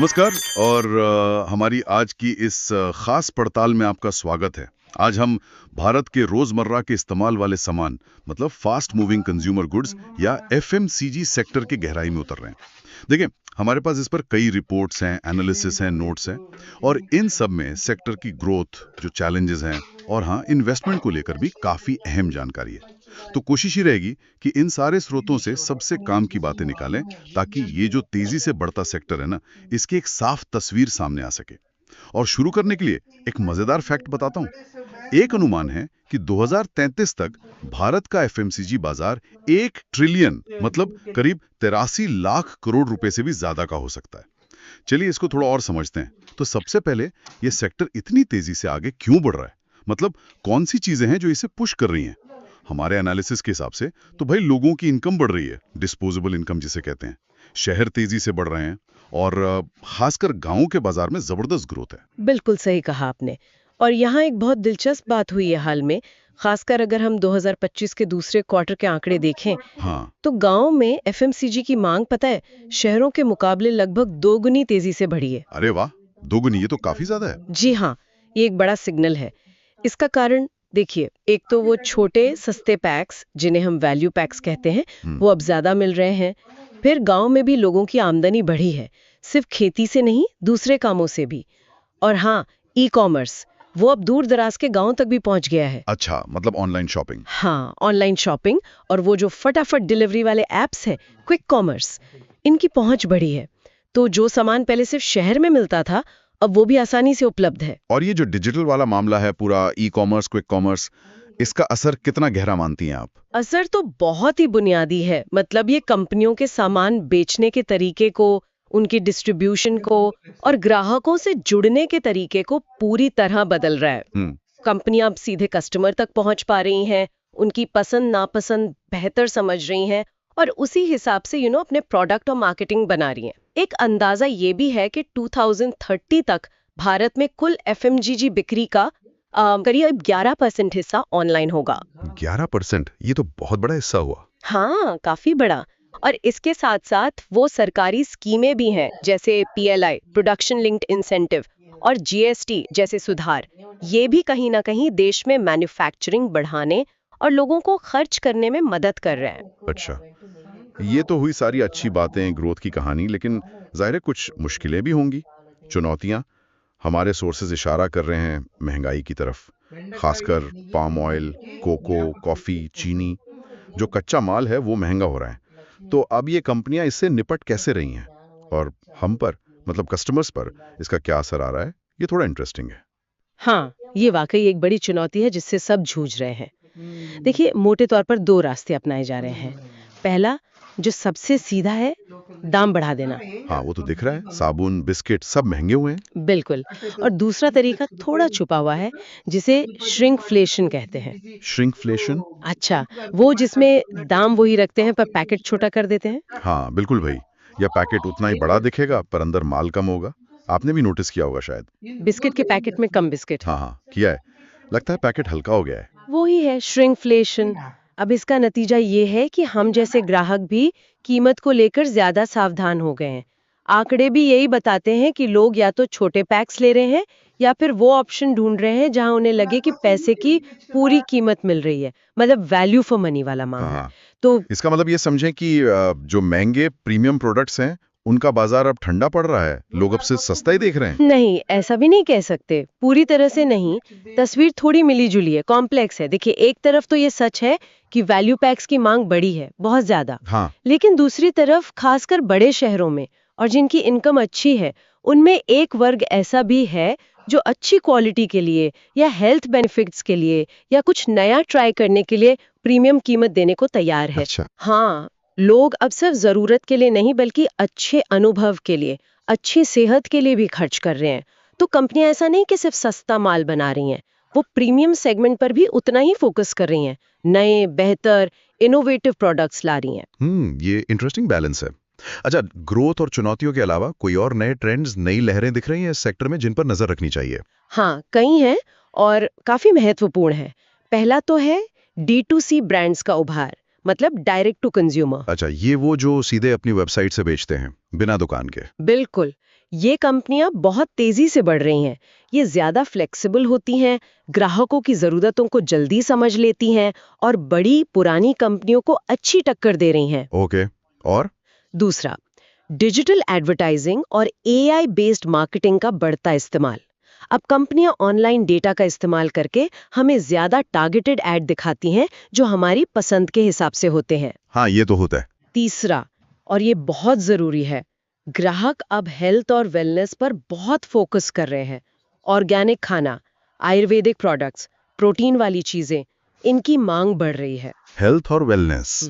नमस्कार और हमारी आज की इस खास पड़ताल में आपका स्वागत है। आज हम भारत के रोजमर्रा के इस्तेमाल वाले सामान मतलब फास्ट मूविंग कंज्यूमर गुड्स या एफएमसीजी सेक्टर की गहराई में उतर रहे हैं। देखिए, हमारे पास इस पर कई रिपोर्ट्स हैं, एनालिसिस हैं, नोट्स हैं और इन सब में सेक्टर की ग्रोथ, जो चैलेंजेस हैं और हाँ, इन्वेस्टमेंट को लेकर भी काफ़ी अहम जानकारी है। तो कोशिश ही रहेगी कि इन सारे स्रोतों से सबसे काम की बातें निकालें ताकि ये जो तेजी से बढ़ता सेक्टर है ना, इसकी एक साफ तस्वीर सामने आ सके। और शुरू करने के लिए एक मजेदार फैक्ट बताता हूँ। एक अनुमान है कि 2033 तक भारत का एफएमसीजी बाजार 1 ट्रिलियन मतलब करीब 83 लाख करोड़ रुपए से भी ज्यादा का हो सकता है। चलिए इसको थोड़ा और समझते हैं। तो सबसे पहले ये सेक्टर इतनी तेजी से आगे क्यों बढ़ रहा है, मतलब कौन सी चीजें हैं जो इसे पुश कर रही हैं। हमारे एनालिसिस के हिसाब से तो भाई लोगों की इनकम बढ़ रही है, डिस्पोजेबल इनकम जिसे कहते हैं। शहर तेजी से बढ़ रहे हैं और खासकर गांवों के बाजार में जबरदस्त ग्रोथ है। बिल्कुल सही कहा आपने। और यहाँ एक बहुत दिलचस्प बात हुई है हाल में, खासकर अगर हम 2025 के दूसरे क्वार्टर के आंकड़े देखें, हाँ। तो गांव में एफएमसीजी की मांग पता है शहरों के मुकाबले लगभग 2 गुनी तेजी से बढ़ी है। अरे वाह, 2 गुनी, ये तो काफी ज्यादा है। जी हाँ, ये एक बड़ा सिग्नल है। इसका कारण देखिए, एक तो वो छोटे सस्ते पैक्स जिन्हें हम वैल्यू पैक्स कहते हैं, वो अब ज्यादा मिल रहे हैं। फिर गांव में भी लोगों की आमदनी बढ़ी है, सिर्फ खेती से नहीं, दूसरे कामों से भी। और हाँ, ई कॉमर्स वो अब दूर दराज के गांव तक भी पहुंच गया है। अच्छा, मतलब ऑनलाइन शॉपिंग। हाँ, ऑनलाइन शॉपिंग और वो जो फटाफट डिलीवरी वाले एप्स हैं, क्विक कॉमर्स, इनकी पहुंच बढ़ी है। तो जो सामान पहले सिर्फ शहर में मिलता था, अब वो भी आसानी से उपलब्ध है। और ये जो डिजिटल वाला मामला है, पूरा ई कॉमर्स, क्विक कॉमर्स, इसका असर कितना गहरा मानती हैं आप? असर तो बहुत ही बुनियादी है। मतलब ये कंपनियों के सामान बेचने के तरीके को, उनकी डिस्ट्रीब्यूशन को और ग्राहकों से जुड़ने के तरीके को पूरी तरह बदल रहा है। कंपनियां अब सीधे कस्टमर तक पहुंच पा रही हैं, उनकी पसंद नापसंद बेहतर समझ रही हैं और उसी हिसाब से अपने प्रोडक्ट और मार्केटिंग बना रही हैं। एक अंदाजा ये भी है कि 2030 तक भारत में कुल एफएमजीजी बिक्री का करीब 11% हिस्सा ऑनलाइन होगा। 11%, ये तो बहुत बड़ा हिस्सा हुआ। हाँ, काफी बड़ा। और इसके साथ साथ वो सरकारी स्कीमें भी हैं, जैसे पीएलआई प्रोडक्शन लिंक्ड इंसेंटिव और जीएसटी जैसे सुधार। ये भी कहीं ना कहीं देश में मैन्युफैक्चरिंग बढ़ाने और लोगों को खर्च करने में मदद कर रहे हैं। अच्छा, ये तो हुई सारी अच्छी बातें, ग्रोथ की कहानी, लेकिन जाहिर है कुछ मुश्किलें भी होंगी, चुनौतियां। हमारे सोर्सेज इशारा कर रहे हैं महंगाई की तरफ, खासकर पाम ऑयल, कोको, कॉफी, चीनी, जो कच्चा माल है वो महंगा हो रहा है। तो अब ये कंपनियां इससे निपट कैसे रही हैं और हम पर, मतलब कस्टमर्स पर, इसका क्या असर आ रहा है, ये थोड़ा इंटरेस्टिंग है। हाँ, ये वाकई एक बड़ी चुनौती है जिससे सब जूझ रहे हैं। देखिए, मोटे तौर पर 2 रास्ते अपनाए जा रहे हैं। पहला, जो सबसे सीधा है, दाम बढ़ा देना। हाँ, वो तो दिख रहा है, साबुन, बिस्किट सब महंगे हुए हैं। बिल्कुल। और दूसरा तरीका थोड़ा छुपा हुआ है, जिसे श्रिंकफ्लेशन कहते हैं। श्रिंकफ्लेशन? अच्छा, वो जिसमें दाम वही रखते हैं पर पैकेट छोटा कर देते हैं। हाँ बिल्कुल भाई, या पैकेट उतना ही बड़ा दिखेगा पर अंदर माल कम होगा। आपने भी नोटिस किया होगा शायद। बिस्किट के पैकेट में कम बिस्किट। हाँ हाँ, किया है। लगता है पैकेट हल्का हो गया है। वो ही है श्रिंकफ्लेशन। अब इसका नतीजा ये है कि हम जैसे ग्राहक भी कीमत को लेकर ज्यादा सावधान हो गए हैं। आंकड़े भी यही बताते हैं कि लोग या तो छोटे पैक्स ले रहे हैं या फिर वो ऑप्शन ढूंढ रहे हैं जहां उन्हें लगे कि पैसे की पूरी कीमत मिल रही है, मतलब वैल्यू फॉर मनी वाला मामला। हाँ, तो इसका मतलब ये समझें कि जो महंगे प्रीमियम प्रोडक्ट्स हैं उनका बाजार अब ठंडा पड़ रहा है, लोग अब से सस्ता ही देख रहे हैं। नहीं, ऐसा भी नहीं कह सकते, पूरी तरह से नहीं। तस्वीर थोड़ी मिली जुली है, कॉम्प्लेक्स है। देखिए, एक तरफ तो ये सच है कि वैल्यू पैक्स की मांग बढ़ी है, बहुत ज्यादा। हाँ। लेकिन दूसरी तरफ खासकर बड़े शहरों में और जिनकी इनकम अच्छी है, उनमें एक वर्ग ऐसा भी है जो अच्छी क्वालिटी के लिए या हेल्थ बेनिफिट्स के लिए या कुछ नया ट्राई करने के लिए प्रीमियम कीमत देने को तैयार है। अच्छा। हाँ, लोग अब सिर्फ जरूरत के लिए नहीं बल्कि अच्छे अनुभव के लिए, अच्छी सेहत के लिए भी खर्च कर रहे हैं। तो कंपनियां ऐसा नहीं कि सिर्फ सस्ता माल बना रही हैं, वो प्रीमियम सेगमेंट पर भी उतना ही फोकस कर रही हैं, नए बेहतर इनोवेटिव प्रोडक्ट्स ला रही हैं। ये इंटरेस्टिंग बैलेंस है। अच्छा, ग्रोथ और चुनौतियों के अलावा कोई और नए ट्रेंड्स, नई लहरें दिख रही हैं इस सेक्टर में जिन पर नजर रखनी चाहिए? हाँ, कई हैं और काफी महत्वपूर्ण है। पहला तो है D2C ब्रांड्स का उभार, मतलब डायरेक्ट टू कंज्यूमर। अच्छा, ये वो जो सीधे अपनी वेबसाइट से बेचते हैं बिना दुकान के? बिल्कुल, ये कंपनियां बहुत तेजी से बढ़ रही हैं। ये ज्यादा फ्लेक्सिबल होती हैं, ग्राहकों की जरूरतों को जल्दी समझ लेती हैं और बड़ी पुरानी कंपनियों को अच्छी टक्कर दे रही हैं। ओके। और दूसरा, डिजिटल एडवर्टाइजिंग और एआई बेस्ड मार्केटिंग का बढ़ता इस्तेमाल। अब कंपनियां ऑनलाइन डेटा का इस्तेमाल करके हमें ज्यादा टारगेटेड ऐड दिखाती हैं जो हमारी पसंद के हिसाब से होते हैं। हाँ, ये तो होता है। तीसरा, और ये बहुत जरूरी है, ग्राहक अब हेल्थ और वेलनेस पर बहुत फोकस कर रहे हैं। ऑर्गेनिक खाना, आयुर्वेदिक प्रोडक्ट्स, प्रोटीन वाली चीजें, इनकी मांग बढ़ रही है। हेल्थ और वेलनेस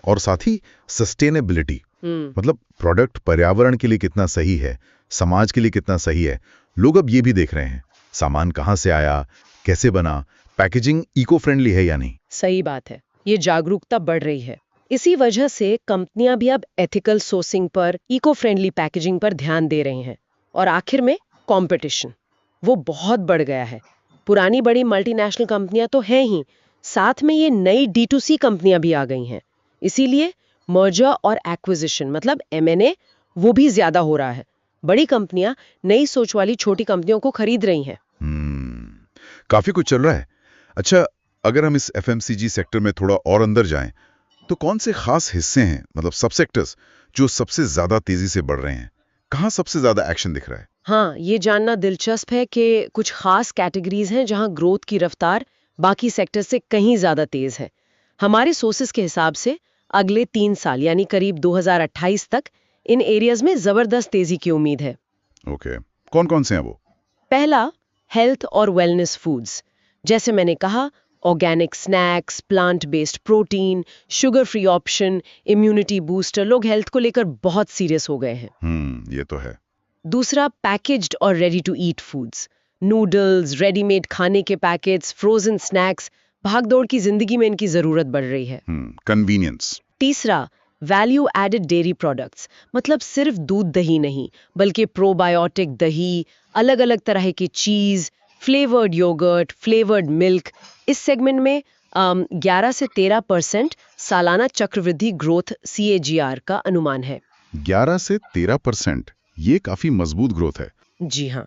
और साथ ही सस्टेनेबिलिटी, मतलब प्रोडक्ट पर्यावरण के लिए कितना सही है, समाज के लिए कितना सही है, लोग अब ये भी देख रहे हैं। सामान कहाँ से आया, कैसे बना, पैकेजिंग इको फ्रेंडली है या नहीं। सही बात है, ये जागरूकता बढ़ रही है। इसी वजह से कंपनियां भी अब एथिकल सोर्सिंग पर, इको फ्रेंडली पैकेजिंग पर ध्यान दे रही हैं। और आखिर में कंपटीशन, वो बहुत बढ़ गया है। पुरानी बड़ी मल्टीनेशनल कंपनियां तो हैं ही, साथ में ये नई D2C कंपनियां भी आ गई हैं। इसीलिए मर्जर और एक्विजिशन मतलब M&A वो भी ज्यादा हो रहा है। बड़ी कंपनियां नई सोच वाली छोटी कंपनियों को खरीद रही हैं। काफी कुछ चल रहा है। अच्छा, अगर हम इस FMCG सेक्टर में थोड़ा और अंदर जाएं, तो कौन से खास हिस्से हैं, मतलब सब सेक्टर्स, जो सबसे ज्यादा तेजी से बढ़ रहे हैं? कहाँ सबसे ज्यादा एक्शन दिख रहा है? हाँ, ये जानना दिलचस्प है कि कुछ खास कैटेगरीज हैं जहां ग्रोथ की रफ्तार बाकी सेक्टर से कहीं ज्यादा तेज है। हमारे सोर्सेस के हिसाब से अगले 3 साल यानी करीब 2028 तक इन एरियाज में जबरदस्त तेजी की उम्मीद है। ओके, कौन कौन से हैं वो? पहला, हेल्थ और वेलनेस फूड्स। जैसे मैंने कहा, organic snacks, plant based protein, sugar free option, immunity booster, लोग हेल्थ को लेकर बहुत सीरियस हो गए हैं। ये तो है। दूसरा, पैकेज्ड और ready to eat foods, noodles, readymade खाने के पैकेट्स, फ्रोजन स्नैक्स, भागदौड़ की जिंदगी में इनकी जरूरत बढ़ रही है। कन्वीनियंस। तीसरा, वैल्यू एडेड डेयरी प्रोडक्ट्स, मतलब सिर्फ दूध दही नहीं बल्कि प्रोबायोटिक दही, अलग अलग तरह की चीज, फ्लेवर्ड योगर्ट, फ्लेवर्ड मिल्क। इस सेगमेंट में 11 से 13% सालाना चक्रवृद्धि ग्रोथ CAGR का अनुमान है। 11 से 13%, ये काफी मजबूत ग्रोथ है। जी हाँ।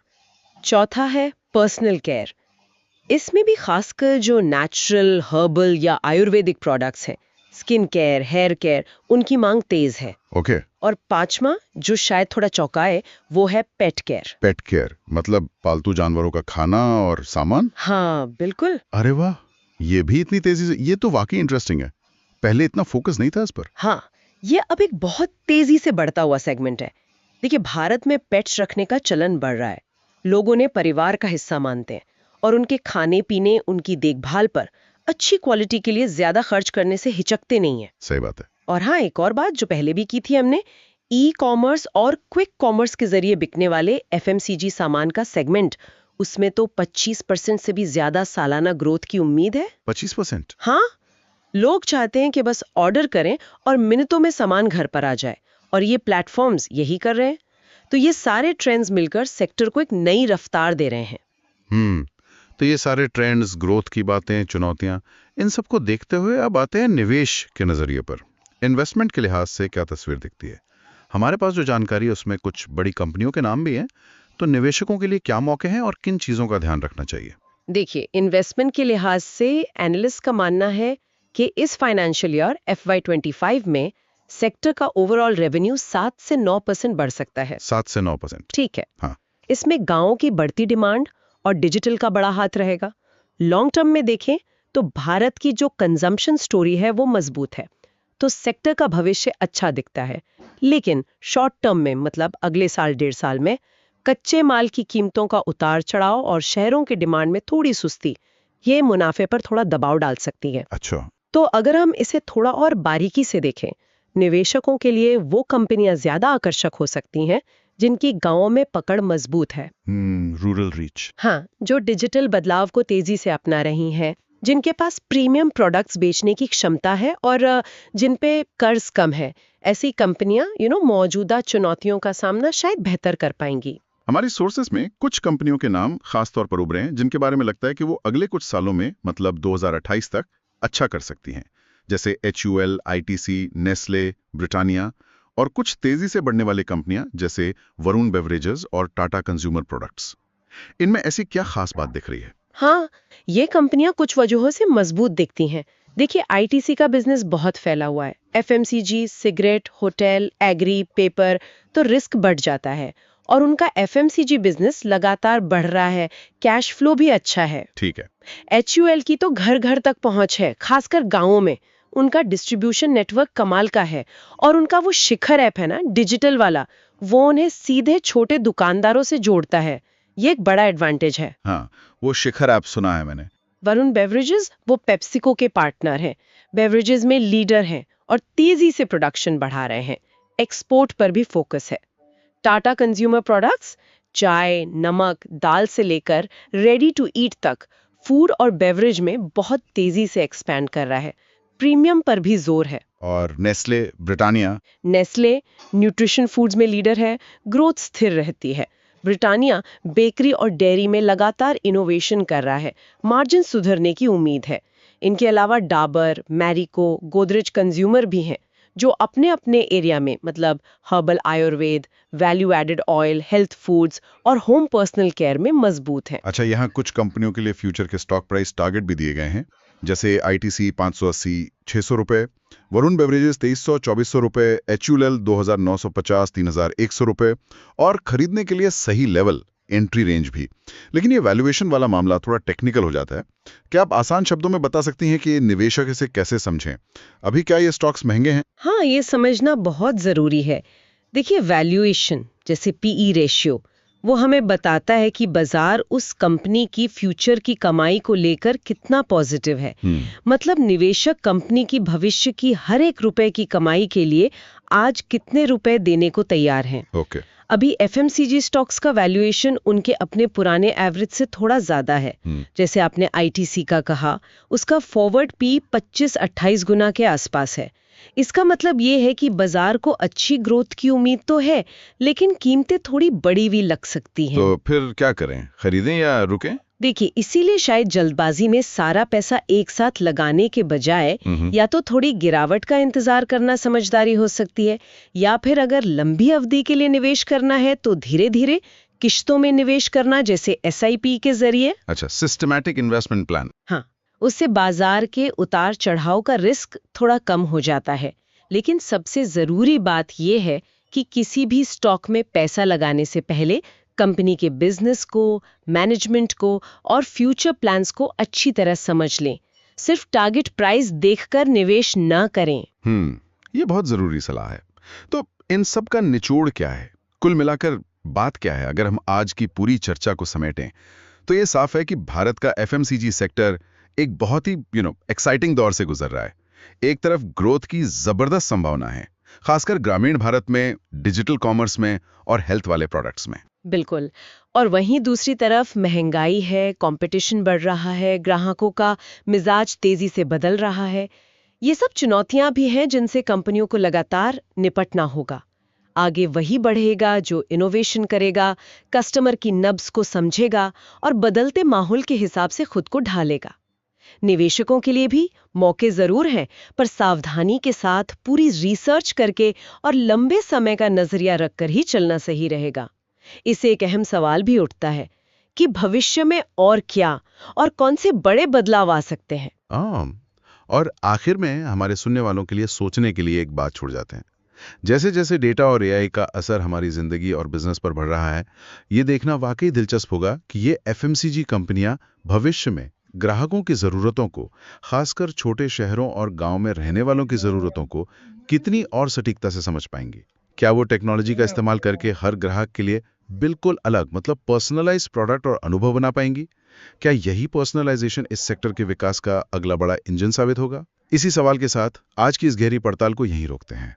चौथा है पर्सनल केयर। इसमें भी खासकर जो नेचुरल, हर्बल या आयुर्वेदिक प्रोडक्ट्स हैं, स्किन केयर, हेयर केयर, उनकी मांग तेज है। ओके। और पांचवा, जो शायद थोड़ा चौंकाए, वो है पेट केयर। पेट केयर मतलब पालतू जानवरों का खाना और सामान? हाँ बिल्कुल। अरे वाह, ये भी इतनी तेजी से, ये तो वाकई इंटरेस्टिंग है। पहले इतना फोकस नहीं था इस पर। हाँ, ये अब एक बहुत तेजी से बढ़ता हुआ सेगमेंट है। देखिए, भारत में पेट्स रखने का चलन बढ़ रहा है। लोगों ने परिवार का हिस्सा मानते हैं और उनके खाने पीने, उनकी देखभाल पर अच्छी क्वालिटी के लिए ज्यादा खर्च करने से हिचकते नहीं है। सही बात है। और हाँ, एक और बात जो पहले भी की थी हमने, ई-कॉमर्स और क्विक कॉमर्स के जरिए बिकने वाले FMCG सामान का सेगमेंट, उसमें तो 25% से भी ज्यादा सालाना ग्रोथ की उम्मीद है। 25%? हाँ, लोग चाहते हैं कि बस ऑर्डर करें और मिनटों में सामान घर पर आ जाए, और ये प्लेटफॉर्म्स यही कर रहे हैं। तो ये सारे ट्रेंड्स मिलकर सेक्टर को एक नई रफ्तार दे रहे हैं। तो ये सारे ट्रेंड्स, ग्रोथ की बातें, चुनौतियां, इन सबको देखते हुए अब आते हैं निवेश के नजरिए पर। इन्वेस्टमेंट के लिहाज से क्या तस्वीर दिखती है? हमारे पास जो जानकारी है उसमें कुछ बड़ी कंपनियों के नाम भी हैं, तो निवेशकों के लिए क्या मौके हैं और किन चीजों का ध्यान रखना चाहिए? देखिए, इन्वेस्टमेंट के लिहाज से एनालिस्ट का मानना है कि इस फाइनेंशियल ईयर FY25 में सेक्टर का ओवरऑल रेवेन्यू 7 से 9% बढ़ सकता है। 7 से 9%? ठीक है। हाँ। इसमें गांवों की बढ़ती डिमांड और डिजिटल का बड़ा हाथ रहेगा। लॉन्ग टर्म में देखें तो भारत की जो कंजम्पशन स्टोरी है वो मजबूत है, तो सेक्टर का भविष्य अच्छा दिखता है। लेकिन शॉर्ट टर्म में, मतलब अगले साल 1.5 साल में, कच्चे माल की कीमतों का उतार चढ़ाव और शहरों की डिमांड में थोड़ी सुस्ती, ये मुनाफे पर थोड़ा दबाव डाल सकती है। अच्छा। तो अगर हम इसे थोड़ा और बारीकी से देखें, निवेशकों के लिए वो कंपनियां ज्यादा आकर्षक हो सकती हैं जिनकी गांवों में पकड़ मजबूत है। Rural reach. हाँ, जो डिजिटल बदलाव को तेजी से अपना रही हैं, जिनके पास प्रीमियम प्रोडक्ट्स बेचने की क्षमता है और जिन पे कर्ज कम है, ऐसी कंपनियां मौजूदा चुनौतियों का सामना शायद बेहतर कर पाएंगी। हमारी सोर्सेस में कुछ कंपनियों के नाम खास तौर पर उभरे हैं जिनके बारे में लगता है कि वो अगले कुछ सालों में, मतलब 2028 तक अच्छा कर सकती हैं, जैसे HUL, ITC, नेस्ले, ब्रिटानिया और कुछ तेजी से बढ़ने वाली कंपनियां जैसे वरुण बेवरेजेस और टाटा कंज्यूमर प्रोडक्ट्स। इनमें ऐसी क्या खास बात दिख रही है? हाँ, ये कंपनियां कुछ वजहों से मजबूत दिखती हैं। देखिए, आईटीसी का बिजनेस बहुत फैला हुआ है। FMCG, cigarette, hotel, agri, paper, तो रिस्क बढ़ जाता है। और उनका एफएमसीजी बिजनेस लगातार बढ़ रहा है, कैश फ्लो भी अच्छा है। ठीक है। एचयूएल की तो घर घर तक पहुंच है, खासकर गांवों में। उनका डिस्ट्रीब्यूशन नेटवर्क कमाल का है। और उनका वो शिखर ऐप है ना, डिजिटल वाला, वो उन्हें सीधे छोटे दुकानदारों से जोड़ता है। ये एक बड़ा एडवांटेज है। हाँ, वो शिखर ऐप सुना है मैंने। वरुण बेवरेजेस वो पेप्सिको के पार्टनर हैं। बेवरेजेस में लीडर हैं और तेजी से प्रोडक्शन बढ़ा रहे हैं। एक्सपोर्ट पर भी फोकस है। टाटा कंज्यूमर प्रोडक्ट्स चाय, नमक, दाल से लेकर रेडी टू ईट तक फूड और बेवरेज में बहुत तेजी से एक्सपैंड कर रहा है। प्रीमियम पर भी जोर है। और Nestle, Britannia? Nestle nutrition foods में लीडर है, ग्रोथ स्थिर रहती है। ब्रिटानिया बेकरी और डेयरी में लगातार इनोवेशन कर रहा है, मार्जिन सुधरने की उम्मीद है। इनके अलावा डाबर, मैरिको, गोदरेज कंज्यूमर भी हैं, जो अपने अपने एरिया में, मतलब herbal Ayurveda, value added oil, health foods और होम पर्सनल केयर में मजबूत हैं। अच्छा, यहाँ कुछ कंपनियों के लिए फ्यूचर के स्टॉक प्राइस टारगेट भी दिए गए हैं, जैसे आईटीसी 580, 600 रुपए, वरुण बेवरेजेस 2300, 2400 रुपए, एचयूएल 2950, 3100 रुपए, और खरीदने के लिए सही लेवल, एंट्री रेंज भी। लेकिन ये वैल्यूएशन वाला मामला थोड़ा टेक्निकल हो जाता है। क्या आप आसान शब्दों में बता सकती हैं कि निवेशक इसे कैसे समझें? अभी क्या ये स्टॉक्स महंगे हैं? हाँ, ये समझना बहुत जरूरी है। देखिए, वैल्यूएशन जैसे पीई रेशियो, वो हमें बताता है कि बाजार उस कंपनी की फ्यूचर की कमाई को लेकर कितना पॉजिटिव है। मतलब निवेशक कंपनी की भविष्य की हर एक रुपए की कमाई के लिए आज कितने रुपए देने को तैयार हैं। ओके। अभी एफएमसीजी स्टॉक्स का वैल्यूएशन उनके अपने पुराने एवरेज से थोड़ा ज्यादा है। जैसे आपने आईटीसी का कहा, उसका फॉरवर्ड पी 25-28 गुना के आसपास है। इसका मतलब ये है कि बाजार को अच्छी ग्रोथ की उम्मीद तो है, लेकिन कीमतें थोड़ी बड़ी भी लग सकती हैं। तो फिर क्या करें, खरीदें या रुकें? देखिए, इसीलिए शायद जल्दबाजी में सारा पैसा एक साथ लगाने के बजाय या तो थोड़ी गिरावट का इंतजार करना समझदारी हो सकती है, या फिर अगर लंबी अवधि के लिए निवेश करना है तो धीरे धीरे किश्तों में निवेश करना, जैसे एसआईपी के जरिए। अच्छा, सिस्टमैटिक इन्वेस्टमेंट प्लान। हाँ, उससे बाजार के उतार चढ़ाव का रिस्क थोड़ा कम हो जाता है। लेकिन सबसे जरूरी बात यह है कि किसी भी स्टॉक में पैसा लगाने से पहले कंपनी के बिजनेस को, मैनेजमेंट को और फ्यूचर प्लान्स को अच्छी तरह समझ लें। सिर्फ टारगेट प्राइस देखकर निवेश न करें। ये बहुत जरूरी सलाह है। तो इन सब का निचोड़ क्या है? कुल मिलाकर बात क्या है? अगर हम आज की पूरी चर्चा को समेटें तो ये साफ है कि भारत का एफएमसीजी सेक्टर एक बहुत ही एक्साइटिंग दौर से गुजर रहा है। एक तरफ ग्रोथ की जबरदस्त संभावना है, खासकर ग्रामीण भारत में, डिजिटल कॉमर्स में और हेल्थ वाले प्रोडक्ट्स में। बिल्कुल। और वहीं दूसरी तरफ महंगाई है, कंपटीशन बढ़ रहा है, ग्राहकों का मिजाज तेजी से बदल रहा है। ये सब चुनौतियां भी हैं जिनसे कंपनियों को लगातार निपटना होगा। आगे वही बढ़ेगा जो इनोवेशन करेगा, कस्टमर की नब्ज को समझेगा और बदलते माहौल के हिसाब से खुद को ढालेगा। निवेशकों के लिए भी मौके जरूर हैं, पर सावधानी के साथ पूरी रिसर्च करके और लंबे समय का नजरिया रखकर ही चलना सही रहेगा। इससे एक अहम सवाल भी उठता है कि भविष्य में और क्या और कौन से बड़े बदलाव आ सकते हैं। और आखिर में हमारे सुनने वालों के लिए सोचने के लिए एक बात छोड़ जाते हैं। जैसे जैसे डेटा और एआई का असर हमारी जिंदगी और बिजनेस पर बढ़ रहा है, ये देखना वाकई दिलचस्प होगा कि ये एफएमसीजी कंपनियां भविष्य में ग्राहकों की जरूरतों को, खासकर छोटे शहरों और गांव में रहने वालों की जरूरतों को कितनी और सटीकता से समझ पाएंगी। क्या वो टेक्नोलॉजी का इस्तेमाल करके हर ग्राहक के लिए बिल्कुल अलग, मतलब पर्सनलाइज्ड प्रोडक्ट और अनुभव बना पाएंगी? क्या यही पर्सनलाइजेशन इस सेक्टर के विकास का अगला बड़ा इंजन साबित होगा? इसी सवाल के साथ आज की इस गहरी पड़ताल को यहीं रोकते हैं।